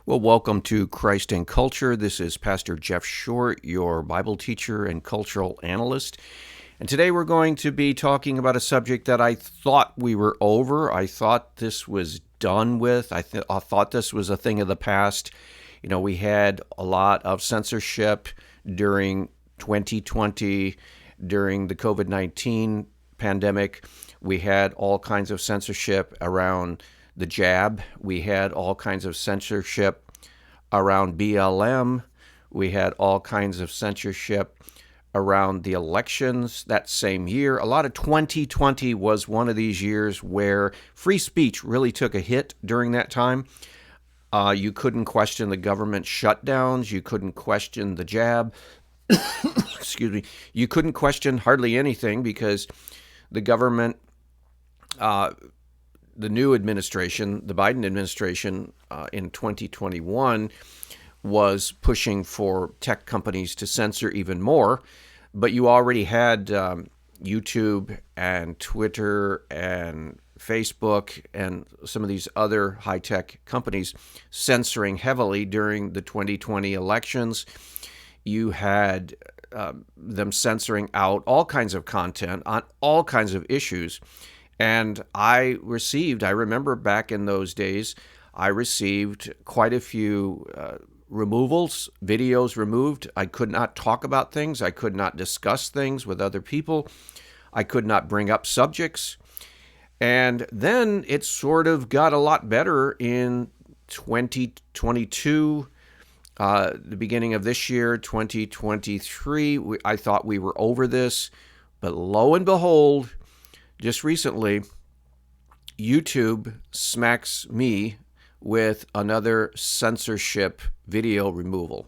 Well, welcome to Christ and Culture. This is Pastor Jeff Short, your Bible teacher and cultural analyst. And today we're going to be talking about a subject that I thought we were over. I thought this was done with. I thought this was a thing of the past. You know, we had a lot of censorship during 2020, during the COVID-19 pandemic. We had all kinds of censorship around the jab. We had all kinds of censorship around BLM. We had all kinds of censorship around the elections that same year. A lot of 2020 was one of these years where free speech really took a hit during that time. You couldn't question the government shutdowns. You couldn't question the jab. Excuse me. You couldn't question hardly anything because the government, the new administration, the Biden administration in 2021 was pushing for tech companies to censor even more. But you already had YouTube and Twitter and Facebook and some of these other high-tech companies censoring heavily during the 2020 elections. You had them censoring out all kinds of content on all kinds of issues. And I remember back in those days, I received quite a few removals, videos removed. I could not talk about things. I could not discuss things with other people. I could not bring up subjects. And then it sort of got a lot better in 2022, the beginning of this year, 2023. I thought we were over this, but lo and behold, just recently, YouTube smacks me with another censorship video removal.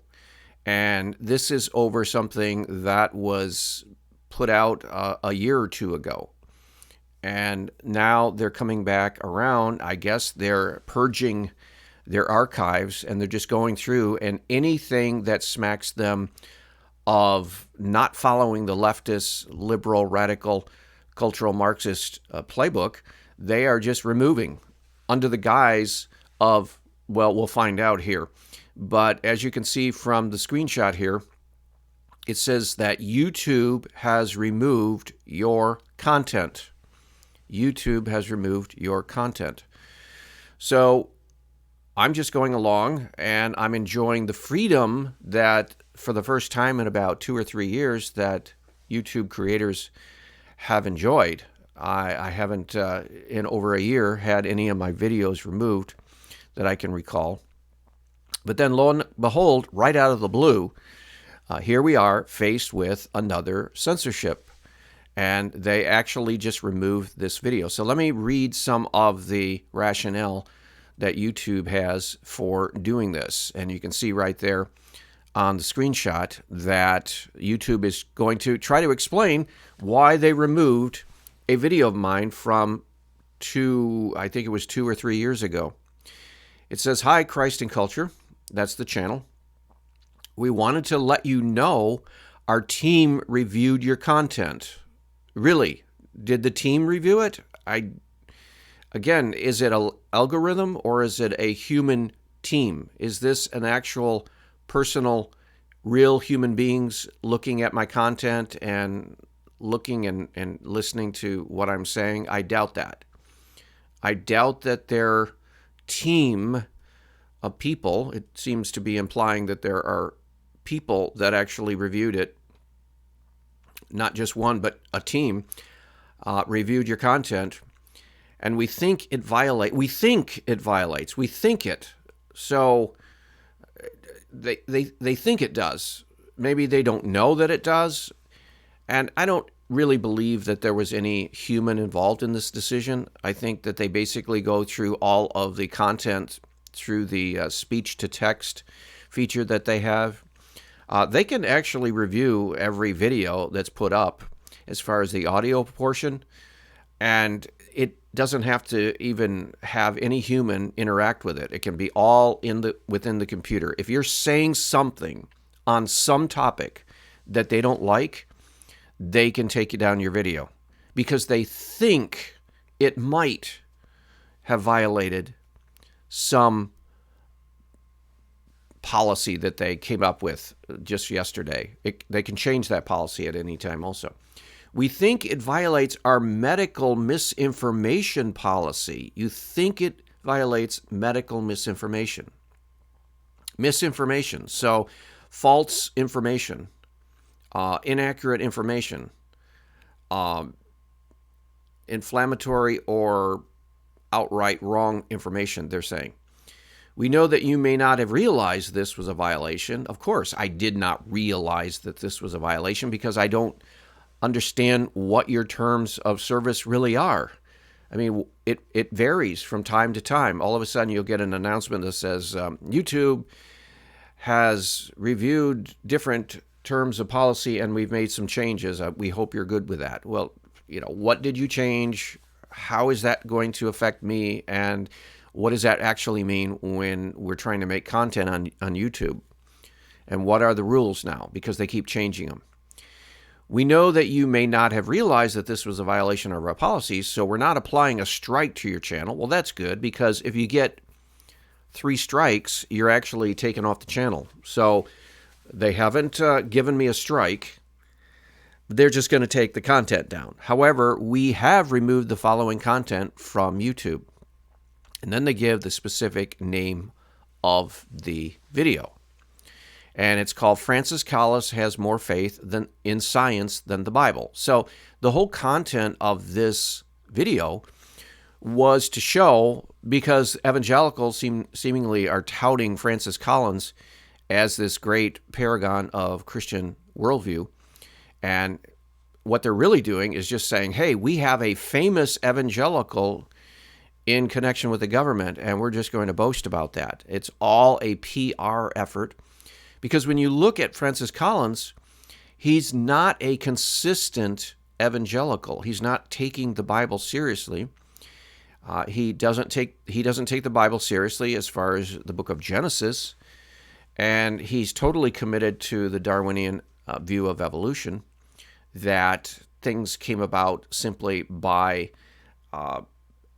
And this is over something that was put out a year or two ago. And now they're coming back around. I guess they're purging their archives and they're just going through, and anything that smacks them of not following the leftist, liberal, radical, cultural Marxist playbook, they are just removing under the guise of, well, we'll find out here. But as you can see from the screenshot here, it says that YouTube has removed your content. YouTube has removed your content. So I'm just going along and I'm enjoying the freedom that for the first time in about 2 or 3 years that YouTube creators have enjoyed. I haven't, in over a year, had any of my videos removed that I can recall. But then, lo and behold, right out of the blue, here we are faced with another censorship. And they actually just removed this video. So let me read some of the rationale that YouTube has for doing this. And you can see right there on the screenshot that YouTube is going to try to explain why they removed a video of mine from I think it was 2 or 3 years ago. It says, "Hi, Christ and Culture." That's the channel. "We wanted to let you know our team reviewed your content." Really? Did the team review it? Again, is it an algorithm or is it a human team? Is this an actual personal, real human beings looking at my content and looking and listening to what I'm saying? I doubt that. I doubt that their team of people, it seems to be implying that there are people that actually reviewed it, not just one, but a team, reviewed your content, and we think it violates. So they think it does. Maybe they don't know that it does. And I don't really believe that there was any human involved in this decision. I think that they basically go through all of the content through the speech-to-text feature that they have. They can actually review every video that's put up as far as the audio portion, and it doesn't have to even have any human interact with it. It can be all within the computer. If you're saying something on some topic that they don't like, they can take down your video because they think it might have violated some policy that they came up with just yesterday. They can change that policy at any time also. We think it violates our medical misinformation policy. You think it violates medical misinformation. Misinformation. So false information, inaccurate information, inflammatory or outright wrong information, they're saying. We know that you may not have realized this was a violation. Of course, I did not realize that this was a violation because I don't understand what your terms of service really are. I mean, it varies from time to time. All of a sudden, you'll get an announcement that says YouTube has reviewed different terms of policy and we've made some changes. We hope you're good with that. Well, what did you change? How is that going to affect me? And what does that actually mean when we're trying to make content on YouTube? And what are the rules now? Because they keep changing them. We know that you may not have realized that this was a violation of our policies, so we're not applying a strike to your channel. Well, that's good, because if you get 3 strikes, you're actually taken off the channel. So they haven't given me a strike. They're just going to take the content down. However, we have removed the following content from YouTube. And then they give the specific name of the video. And it's called Francis Collins Has More Faith in Science Than the Bible. So the whole content of this video was to show, because evangelicals seemingly are touting Francis Collins as this great paragon of Christian worldview. And what they're really doing is just saying, hey, we have a famous evangelical in connection with the government, and we're just going to boast about that. It's all a PR effort. Because when you look at Francis Collins, he's not a consistent evangelical. He's not taking the Bible seriously. He doesn't take the Bible seriously as far as the book of Genesis, and he's totally committed to the Darwinian view of evolution, that things came about simply by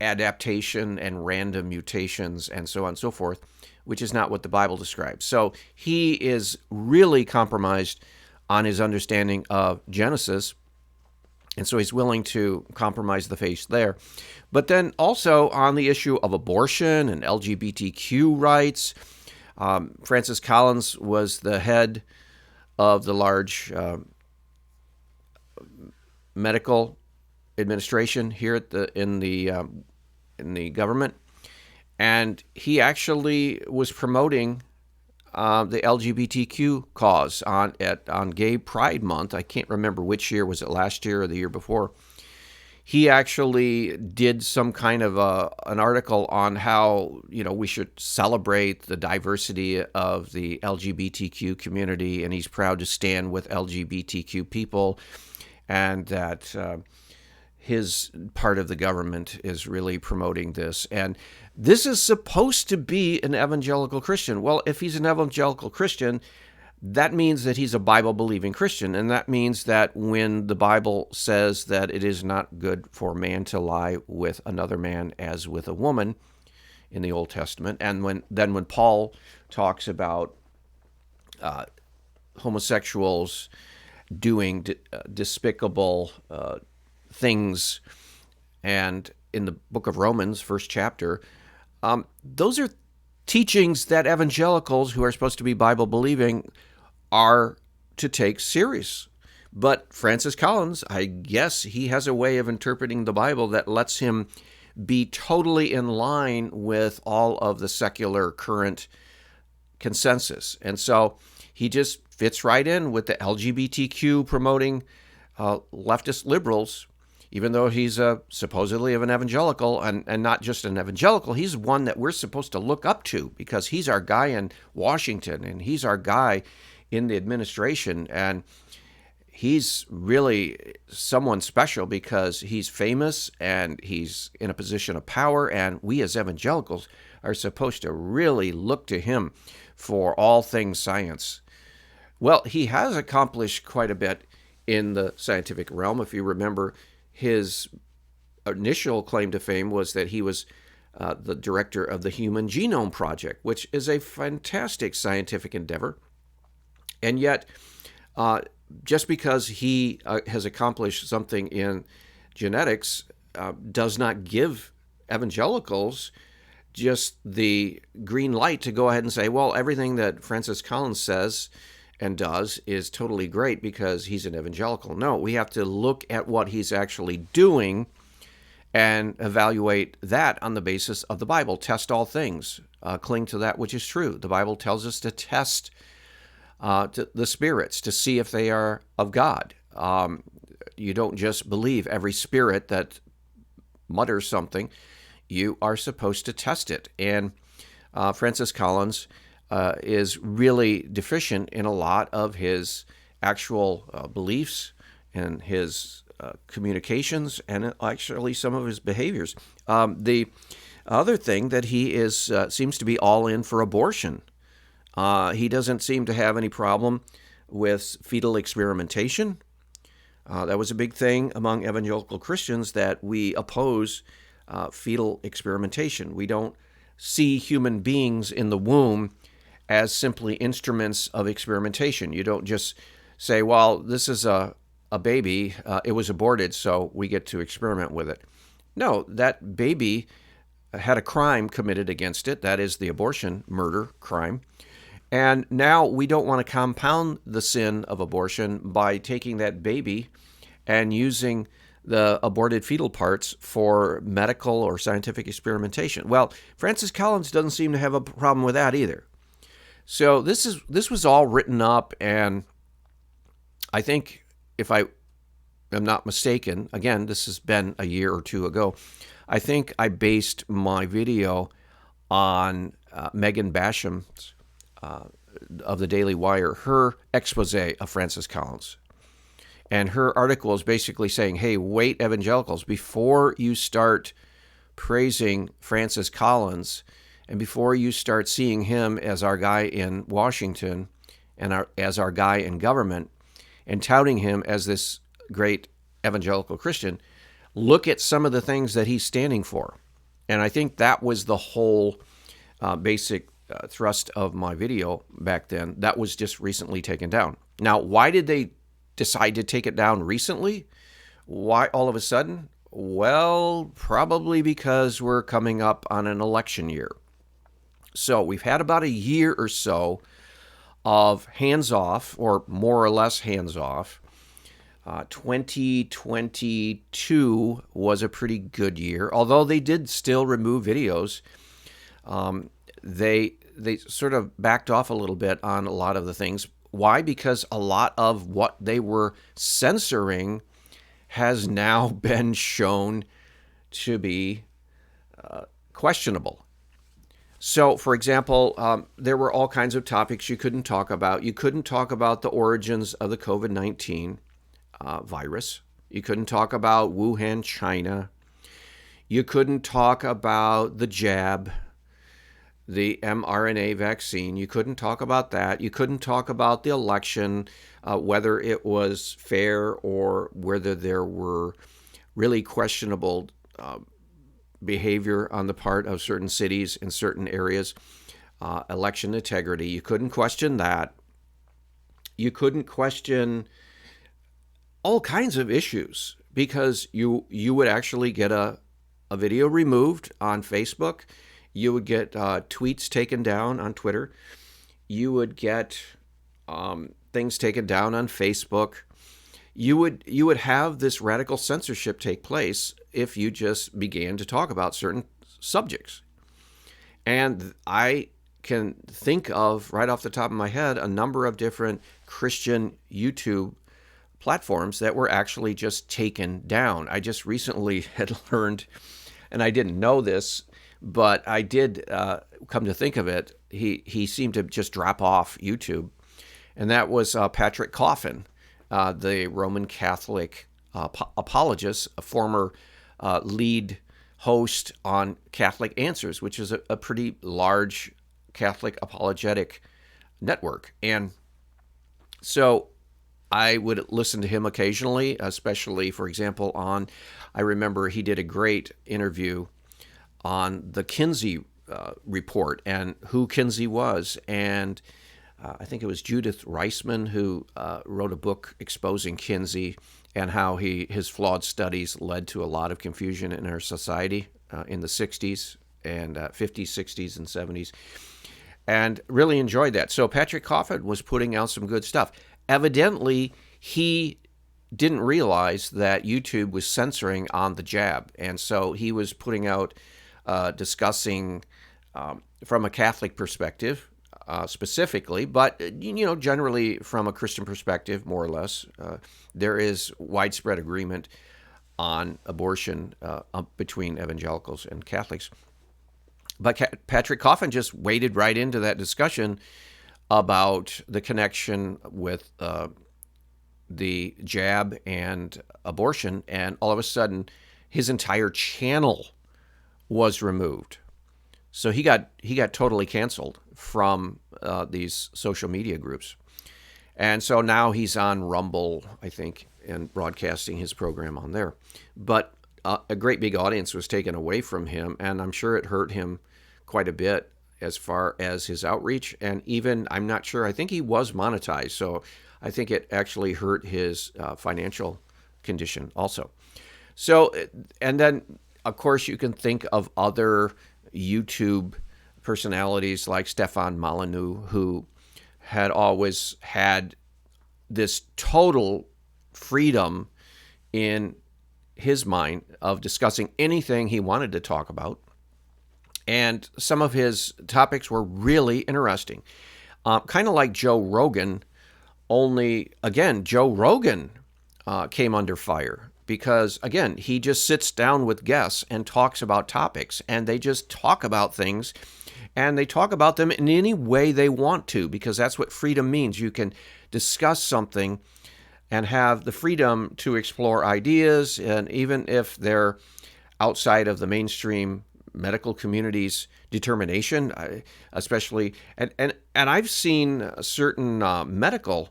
adaptation and random mutations and so on and so forth, which is not what the Bible describes. So he is really compromised on his understanding of Genesis, and so he's willing to compromise the faith there. But then also on the issue of abortion and LGBTQ rights, Francis Collins was the head of the large medical administration here in the government, and he actually was promoting the LGBTQ cause on Gay Pride Month. I can't remember which year, was it last year or the year before. He actually did some kind of an article on how we should celebrate the diversity of the LGBTQ community, and he's proud to stand with LGBTQ people, and that his part of the government is really promoting this. And this is supposed to be an evangelical Christian. Well, if he's an evangelical Christian, that means that he's a Bible-believing Christian, and that means that when the Bible says that it is not good for man to lie with another man as with a woman in the Old Testament, and when Paul talks about homosexuals doing despicable things, and in the book of Romans, first chapter, those are teachings that evangelicals who are supposed to be Bible-believing are to take serious. But Francis Collins, I guess he has a way of interpreting the Bible that lets him be totally in line with all of the secular current consensus. And so he just fits right in with the LGBTQ promoting leftist liberals, even though he's supposedly of an evangelical, and not just an evangelical. He's one that we're supposed to look up to, because he's our guy in Washington, and he's our guy in the administration, and he's really someone special because he's famous and he's in a position of power, and we as evangelicals are supposed to really look to him for all things science. Well, he has accomplished quite a bit in the scientific realm. If you remember, his initial claim to fame was that he was the director of the Human Genome Project, which is a fantastic scientific endeavor. And yet, just because he has accomplished something in genetics does not give evangelicals just the green light to go ahead and say, well, everything that Francis Collins says and does is totally great because he's an evangelical. No, we have to look at what he's actually doing and evaluate that on the basis of the Bible. Test all things. Cling to that which is true. The Bible tells us to test the spirits to see if they are of God. You don't just believe every spirit that mutters something. You are supposed to test it. And Francis Collins is really deficient in a lot of his actual beliefs and his communications and actually some of his behaviors. The other thing that he is seems to be all in for abortion. He doesn't seem to have any problem with fetal experimentation. That was a big thing among evangelical Christians, that we oppose fetal experimentation. We don't see human beings in the womb as simply instruments of experimentation. You don't just say, well, this is a baby, it was aborted, so we get to experiment with it. No, that baby had a crime committed against it. That is the abortion, murder, crime. And now we don't want to compound the sin of abortion by taking that baby and using the aborted fetal parts for medical or scientific experimentation. Well, Francis Collins doesn't seem to have a problem with that either. So this was all written up, and I think, if I am not mistaken, again, this has been a year or two ago, I think I based my video on Megan Basham's of the Daily Wire, her expose of Francis Collins. And her article is basically saying, hey, wait, evangelicals, before you start praising Francis Collins and before you start seeing him as our guy in Washington and as our guy in government and touting him as this great evangelical Christian, look at some of the things that he's standing for. And I think that was the whole basic thrust of my video back then. That was just recently taken down. Now, why did they decide to take it down recently? Why all of a sudden? Well, probably because we're coming up on an election year. So we've had about a year or so of hands-off, or more or less hands-off. 2022 was a pretty good year, although they did still remove videos. They sort of backed off a little bit on a lot of the things. Why? Because a lot of what they were censoring has now been shown to be questionable. So, for example, there were all kinds of topics you couldn't talk about. You couldn't talk about the origins of the COVID-19 virus. You couldn't talk about Wuhan, China. You couldn't talk about the jab, the mRNA vaccine. You couldn't talk about that. You couldn't talk about the election, whether it was fair or whether there were really questionable behavior on the part of certain cities in certain areas, election integrity. You couldn't question that. You couldn't question all kinds of issues because you would actually get a video removed on Facebook. You would get tweets taken down on Twitter. You would get things taken down on Facebook. You would have this radical censorship take place if you just began to talk about certain subjects. And I can think of, right off the top of my head, a number of different Christian YouTube platforms that were actually just taken down. I just recently had learned, and I didn't know this, but I did come to think of it, he seemed to just drop off YouTube. And that was Patrick Coffin, the Roman Catholic apologist, a former lead host on Catholic Answers, which is a pretty large Catholic apologetic network. And so I would listen to him occasionally, especially, for example, I remember he did a great interview on the Kinsey report and who Kinsey was. And I think it was Judith Reisman who wrote a book exposing Kinsey and how his flawed studies led to a lot of confusion in our society in the 60s and 50s, 60s, and 70s. And really enjoyed that. So Patrick Coffin was putting out some good stuff. Evidently, he didn't realize that YouTube was censoring on the jab. And so he was putting out, discussing from a Catholic perspective, specifically, but generally from a Christian perspective, more or less, there is widespread agreement on abortion between evangelicals and Catholics. But Patrick Coffin just waded right into that discussion about the connection with the jab and abortion, and all of a sudden, his entire channel was removed. So he got totally canceled from these social media groups. And so now he's on Rumble, I think, and broadcasting his program on there. But a great big audience was taken away from him, and I'm sure it hurt him quite a bit as far as his outreach. And even, I'm not sure, I think he was monetized, so I think it actually hurt his financial condition also. So, and then, of course, you can think of other YouTube personalities like Stefan Molyneux, who had always had this total freedom in his mind of discussing anything he wanted to talk about. And some of his topics were really interesting. Kind of like Joe Rogan, only, again, Joe Rogan came under fire because, again, he just sits down with guests and talks about topics, and they just talk about things, and they talk about them in any way they want to, because that's what freedom means. You can discuss something and have the freedom to explore ideas, and even if they're outside of the mainstream medical community's determination, especially, and I've seen certain medical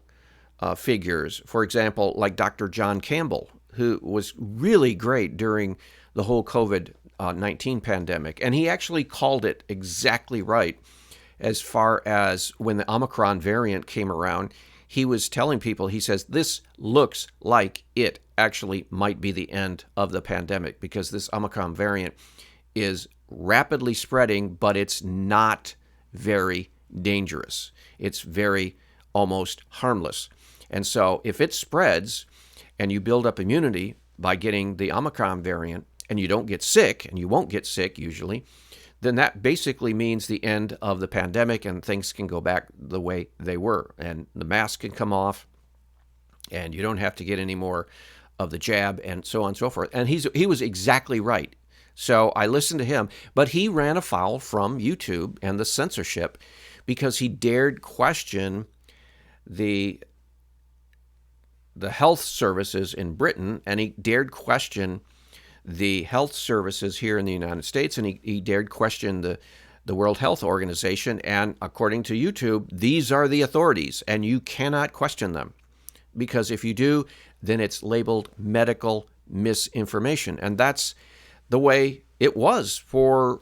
figures, for example, like Dr. John Campbell, who was really great during the whole COVID-19 pandemic. And he actually called it exactly right as far as when the Omicron variant came around. He was telling people, he says, this looks like it actually might be the end of the pandemic because this Omicron variant is rapidly spreading, but it's not very dangerous. It's very almost harmless. And so if it spreads and you build up immunity by getting the Omicron variant and you don't get sick, and you won't get sick usually, then that basically means the end of the pandemic and things can go back the way they were. And the mask can come off and you don't have to get any more of the jab and so on and so forth. And he was exactly right. So I listened to him, but he ran afoul from YouTube and the censorship because he dared question the health services in Britain, and he dared question the health services here in the United States, and he dared question the World Health Organization. And according to YouTube, these are the authorities, and you cannot question them, because if you do, then it's labeled medical misinformation. And that's the way it was for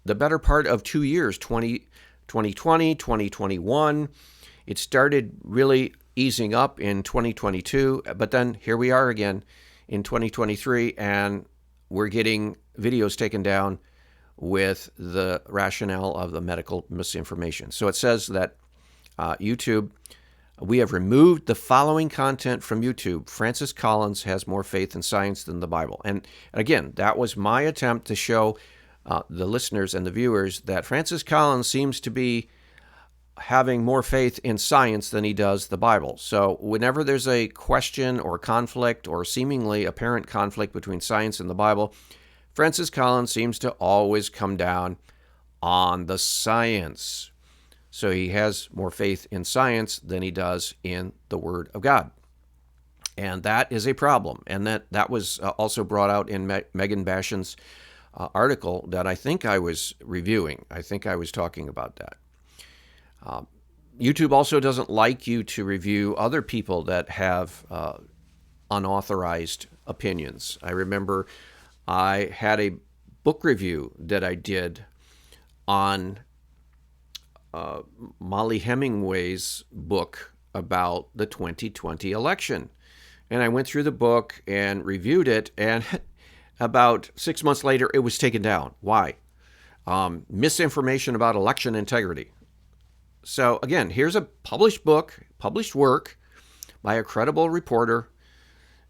the better part of 2 years, 2020, 2021. It started really easing up in 2022, but then here we are again in 2023, and we're getting videos taken down with the rationale of the medical misinformation. So it says that YouTube, we have removed the following content from YouTube. Francis Collins has more faith in science than the Bible. And again, that was my attempt to show the listeners and the viewers that Francis Collins seems to be having more faith in science than he does the Bible. So whenever there's a question or conflict or seemingly apparent conflict between science and the Bible, Francis Collins seems to always come down on the science. So he has more faith in science than he does in the Word of God. And that is a problem. And that was also brought out in Megan Bashan's article that I think I was reviewing. I think I was talking about that. YouTube also doesn't like you to review other people that have unauthorized opinions. I remember I had a book review that I did on Molly Hemingway's book about the 2020 election. And I went through the book and reviewed it, and about 6 months later, it was taken down. Why? Misinformation about election integrity. So again, here's a published book, published work by a credible reporter,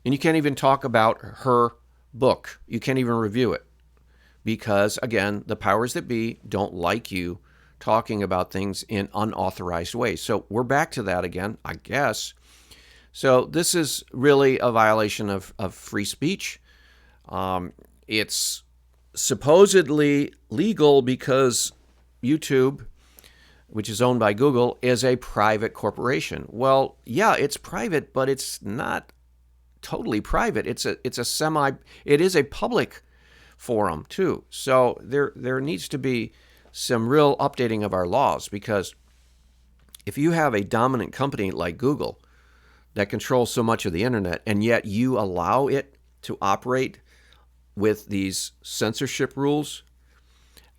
and you can't even talk about her book. You can't even review it because, again, the powers that be don't like you talking about things in unauthorized ways. So we're back to that again, I guess. So this is really a violation of free speech. It's supposedly legal because YouTube, which is owned by Google, is a private corporation. Well, yeah, it's private, but it's not totally private. It is a public forum too. So there needs to be some real updating of our laws, because if you have a dominant company like Google that controls so much of the internet, and yet you allow it to operate with these censorship rules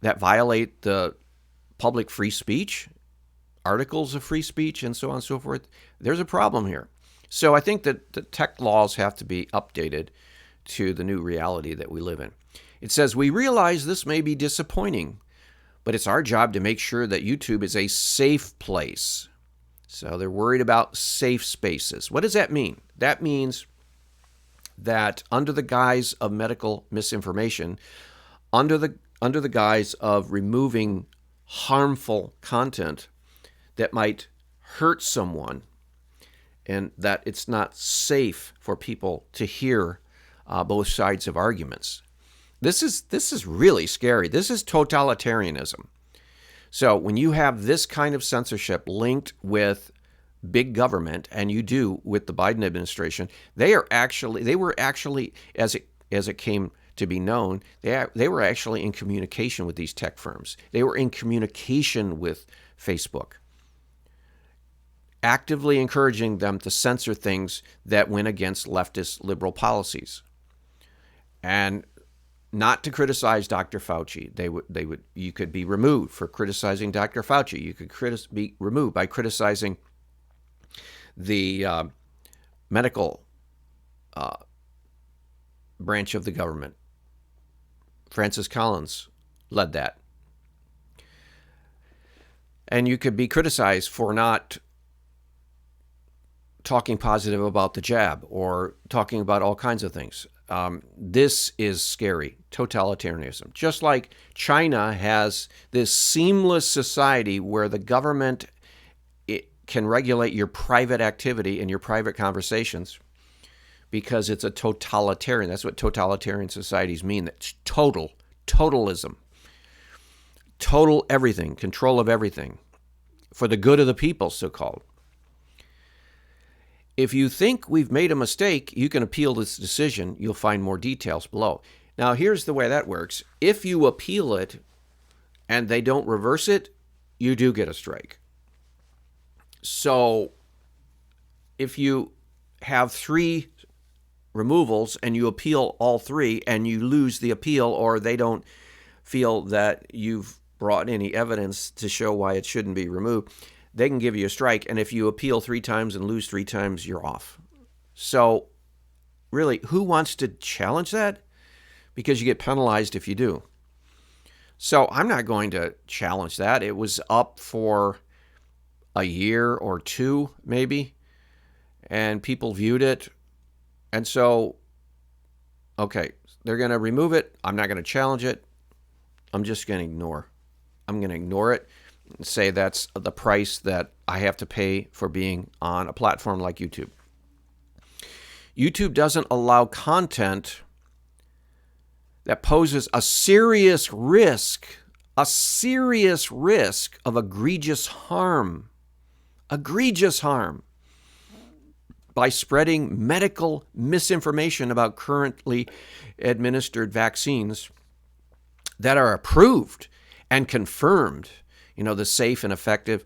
that violate the public free speech, articles of free speech, and so on and so forth, there's a problem here. So I think that the tech laws have to be updated to the new reality that we live in. It says, we realize this may be disappointing, but it's our job to make sure that YouTube is a safe place. So they're worried about safe spaces. What does that mean? That means that under the guise of medical misinformation, under the guise of removing harmful content that might hurt someone, and that it's not safe for people to hear both sides of arguments. This is really scary. This is totalitarianism. So when you have this kind of censorship linked with big government, and you do with the Biden administration, they were actually, as it came to be known, they were actually in communication with these tech firms. They were in communication with Facebook, actively encouraging them to censor things that went against leftist liberal policies. And not to criticize Dr. Fauci. You could be removed for criticizing Dr. Fauci. You could be removed by criticizing the medical branch of the government. Francis Collins led that. And you could be criticized for not talking positive about the jab or talking about all kinds of things. This is scary, totalitarianism. Just like China has this seamless society where the government can regulate your private activity and your private conversations because it's a totalitarian. That's what totalitarian societies mean. That's totalism. Total everything, control of everything for the good of the people, so-called. If you think we've made a mistake, you can appeal this decision. You'll find more details below. Now, here's the way that works. If you appeal it and they don't reverse it, you do get a strike. So if you have 3 removals and you appeal all 3 and you lose the appeal, or they don't feel that you've brought any evidence to show why it shouldn't be removed, they can give you a strike. And if you appeal 3 times and lose 3 times, you're off. So really, who wants to challenge that? Because you get penalized if you do. So I'm not going to challenge that. It was up for a year or 2, maybe, and people viewed it. And so, okay, they're going to remove it. I'm not going to challenge it. I'm just going to ignore. I'm going to ignore it and say that's the price that I have to pay for being on a platform like YouTube. YouTube doesn't allow content that poses a serious risk of egregious harm by spreading medical misinformation about currently administered vaccines that are approved and confirmed. You know, the safe and effective.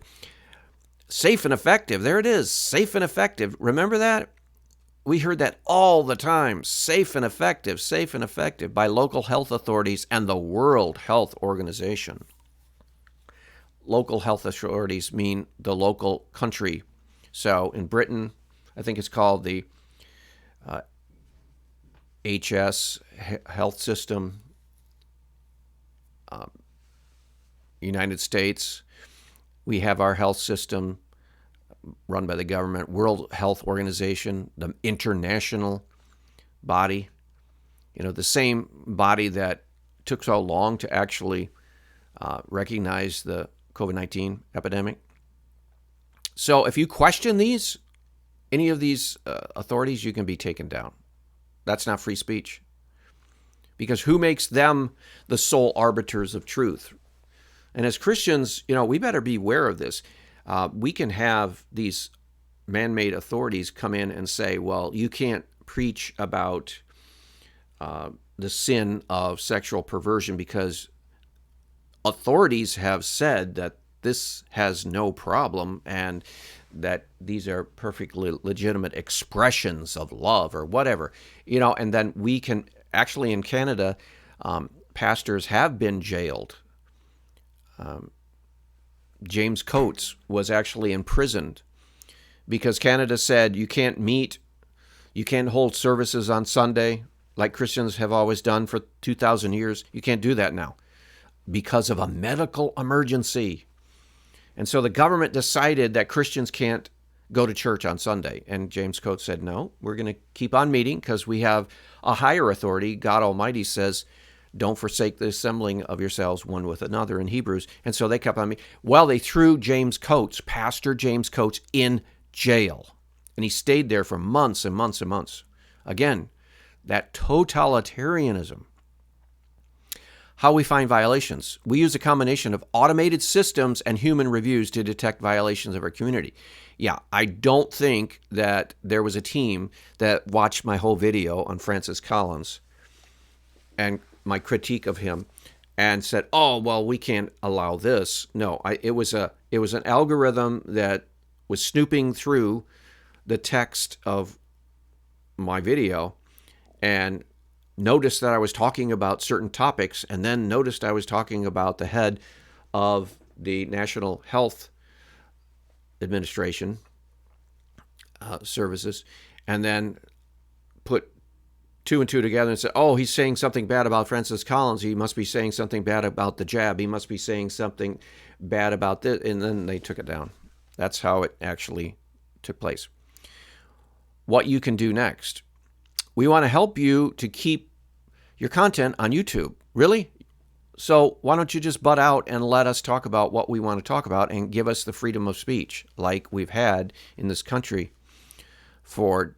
There it is, safe and effective. Remember that? We heard that all the time. Safe and effective by local health authorities and the World Health Organization. Local health authorities mean the local country. So in Britain, I think it's called the HS health system. United States, we have our health system run by the government. World Health Organization, the international body, the same body that took so long to actually recognize the COVID-19 epidemic. So if you question any of these authorities, you can be taken down. That's not free speech. Because who makes them the sole arbiters of truth? And as Christians, we better be aware of this. We can have these man-made authorities come in and say, well, you can't preach about the sin of sexual perversion because authorities have said that this has no problem and that these are perfectly legitimate expressions of love or whatever, and then we can actually in Canada, pastors have been jailed. James Coates was actually imprisoned because Canada said you can't hold services on Sunday like Christians have always done for 2,000 years. You can't do that now because of a medical emergency. And so the government decided that Christians can't go to church on Sunday. And James Coates said, no, we're going to keep on meeting because we have a higher authority. God Almighty says, don't forsake the assembling of yourselves one with another in Hebrews. And so they kept on meeting. Well, they threw Pastor James Coates, in jail. And he stayed there for months and months and months. Again, that totalitarianism. How we find violations. We use a combination of automated systems and human reviews to detect violations of our community. Yeah, I don't think that there was a team that watched my whole video on Francis Collins and my critique of him and said, oh, well, we can't allow this. No, it was an algorithm that was snooping through the text of my video and noticed that I was talking about certain topics, and then noticed I was talking about the head of the National Health Administration services, and then put two and two together and said, oh, he's saying something bad about Francis Collins. He must be saying something bad about the jab. He must be saying something bad about this. And then they took it down. That's how it actually took place. What you can do next. We want to help you to keep your content on YouTube. Really? So why don't you just butt out and let us talk about what we want to talk about and give us the freedom of speech like we've had in this country for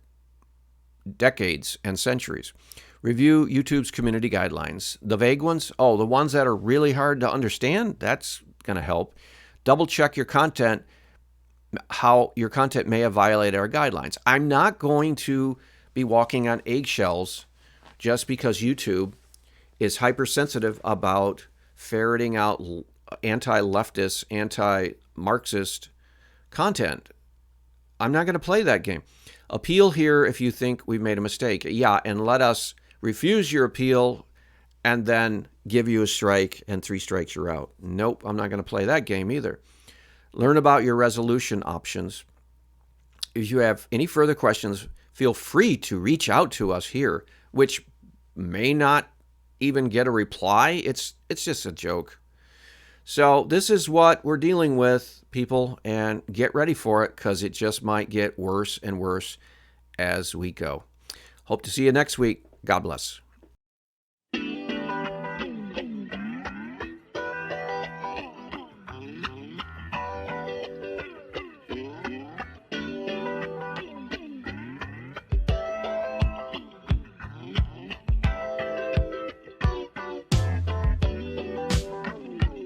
decades and centuries. Review YouTube's community guidelines. The vague ones, the ones that are really hard to understand, that's going to help. Double check your content, how your content may have violated our guidelines. I'm not going to be walking on eggshells just because YouTube is hypersensitive about ferreting out anti-leftist, anti-Marxist content. I'm not going to play that game. Appeal here if you think we've made a mistake. Yeah, and let us refuse your appeal and then give you a strike, and 3 strikes you're out. Nope, I'm not going to play that game either. Learn about your resolution options. If you have any further questions, feel free to reach out to us here, which may not even get a reply. It's just a joke. So this is what we're dealing with, people, and get ready for it because it just might get worse and worse as we go. Hope to see you next week. God bless.